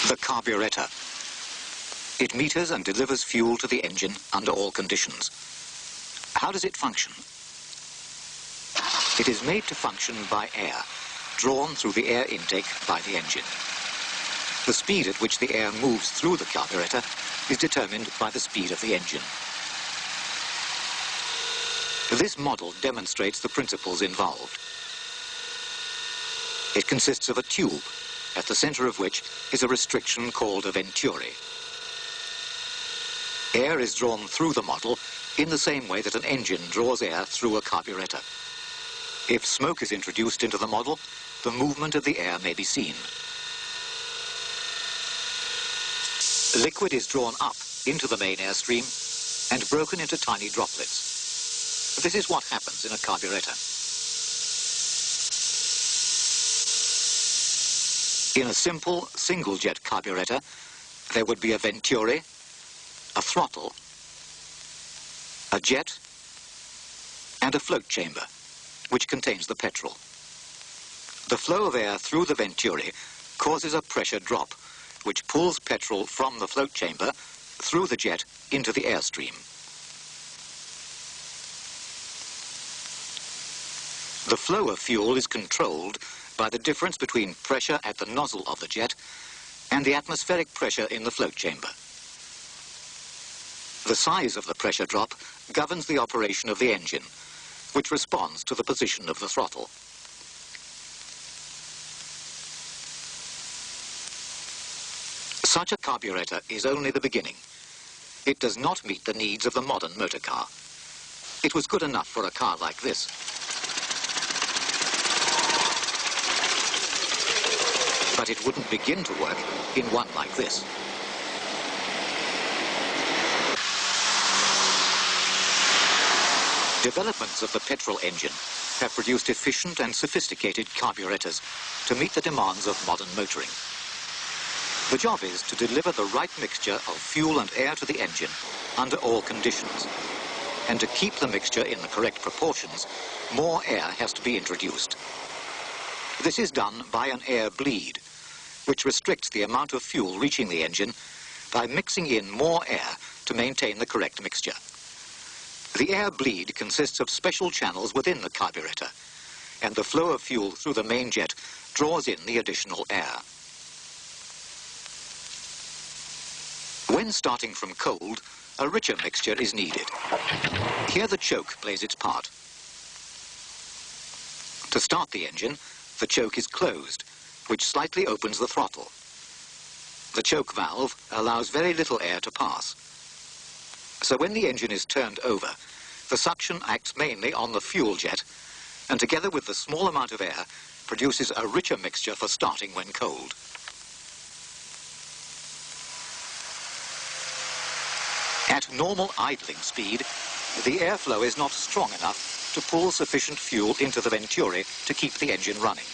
The carburetor. It meters and delivers fuel to the engine under all conditions. How does it function? It is made to function by air, drawn through the air intake by the engine. The speed at which the air moves through the carburetor is determined by the speed of the engine. This model demonstrates the principles involved. It consists of a tube, at the center of which is a restriction called a venturi. Air is drawn through the model in the same way that an engine draws air through a carburetor. If smoke is introduced into the model, the movement of the air may be seen. Liquid is drawn up into the main airstream and broken into tiny droplets. This is what happens in a carburetor. In a simple single-jet carburetor, there would be a venturi, a throttle, a jet, and a float chamber, which contains the petrol. The flow of air through the venturi causes a pressure drop, which pulls petrol from the float chamber through the jet into the airstream. The flow of fuel is controlled by the difference between pressure at the nozzle of the jet and the atmospheric pressure in the float chamber. The size of the pressure drop governs the operation of the engine, which responds to the position of the throttle. Such a carburetor is only the beginning. It does not meet the needs of the modern motor car. It was good enough for a car like this. But it wouldn't begin to work in one like this. Developments of the petrol engine have produced efficient and sophisticated carburetors to meet the demands of modern motoring. The job is to deliver the right mixture of fuel and air to the engine under all conditions. And to keep the mixture in the correct proportions, more air has to be introduced. This is done by an air bleed, which restricts the amount of fuel reaching the engine by mixing in more air to maintain the correct mixture. The air bleed consists of special channels within the carburetor, and the flow of fuel through the main jet draws in the additional air. When starting from cold, a richer mixture is needed. Here the choke plays its part. To start the engine, the choke is closed, which slightly opens the throttle. The choke valve allows very little air to pass. So when the engine is turned over, the suction acts mainly on the fuel jet, and together with the small amount of air, produces a richer mixture for starting when cold. At normal idling speed, the airflow is not strong enough to pull sufficient fuel into the venturi to keep the engine running.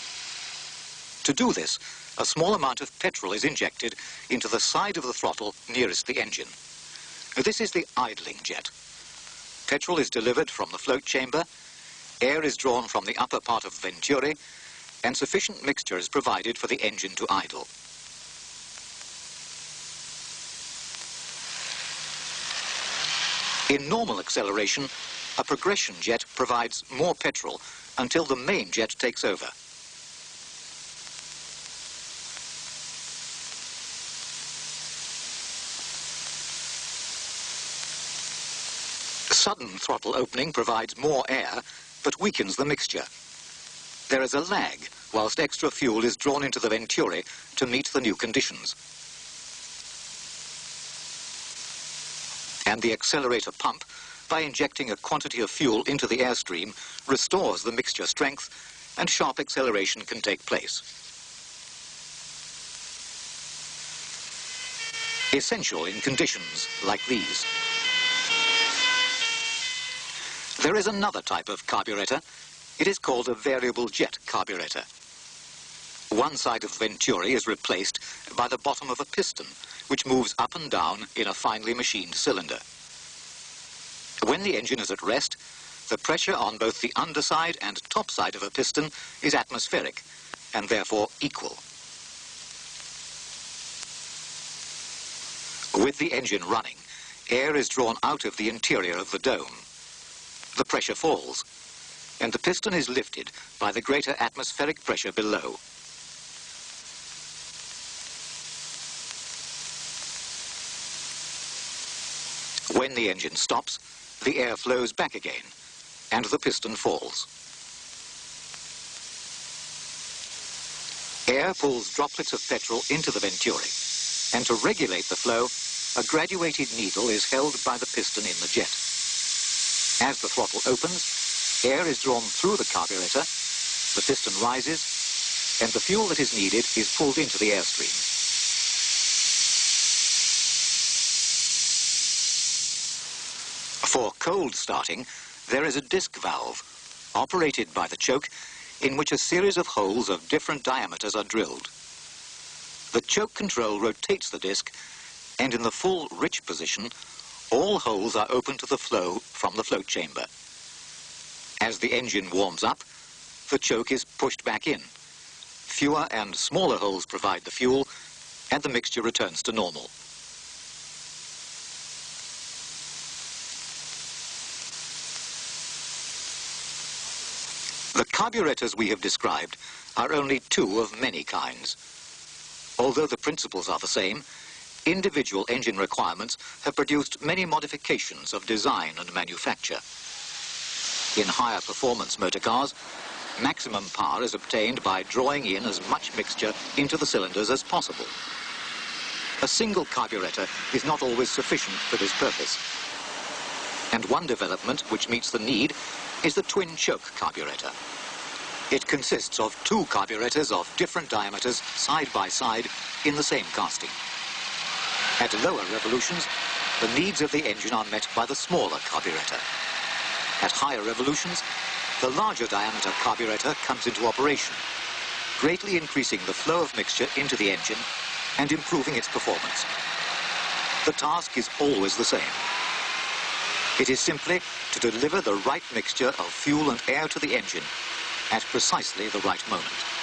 To do this, a small amount of petrol is injected into the side of the throttle nearest the engine. This is the idling jet. Petrol is delivered from the float chamber, air is drawn from the upper part of the venturi, and sufficient mixture is provided for the engine to idle. In normal acceleration, a progression jet provides more petrol until the main jet takes over. Sudden throttle opening provides more air, but weakens the mixture. There is a lag whilst extra fuel is drawn into the venturi to meet the new conditions. And the accelerator pump, by injecting a quantity of fuel into the airstream, restores the mixture strength, and sharp acceleration can take place. Essential in conditions like these. There is another type of carburetor. It is called a variable jet carburetor. One side of the venturi is replaced by the bottom of a piston, which moves up and down in a finely machined cylinder. When the engine is at rest, the pressure on both the underside and top side of a piston is atmospheric, and therefore equal. With the engine running, air is drawn out of the interior of the dome. The pressure falls, and the piston is lifted by the greater atmospheric pressure below. When the engine stops, the air flows back again, and the piston falls. Air pulls droplets of petrol into the venturi, and to regulate the flow, a graduated needle is held by the piston in the jet. As the throttle opens, air is drawn through the carburetor, the piston rises, and the fuel that is needed is pulled into the airstream. For cold starting, there is a disc valve, operated by the choke, in which a series of holes of different diameters are drilled. The choke control rotates the disc, and in the full rich position, all holes are open to the flow from the float chamber. As the engine warms up, the choke is pushed back in. Fewer and smaller holes provide the fuel, and the mixture returns to normal. The carburetors we have described are only two of many kinds. Although the principles are the same, individual engine requirements have produced many modifications of design and manufacture. In higher performance motor cars, maximum power is obtained by drawing in as much mixture into the cylinders as possible. A single carburetor is not always sufficient for this purpose. And one development which meets the need is the twin choke carburetor. It consists of two carburetors of different diameters side by side in the same casting. At lower revolutions, the needs of the engine are met by the smaller carburetor. At higher revolutions, the larger diameter carburetor comes into operation, greatly increasing the flow of mixture into the engine and improving its performance. The task is always the same. It is simply to deliver the right mixture of fuel and air to the engine at precisely the right moment.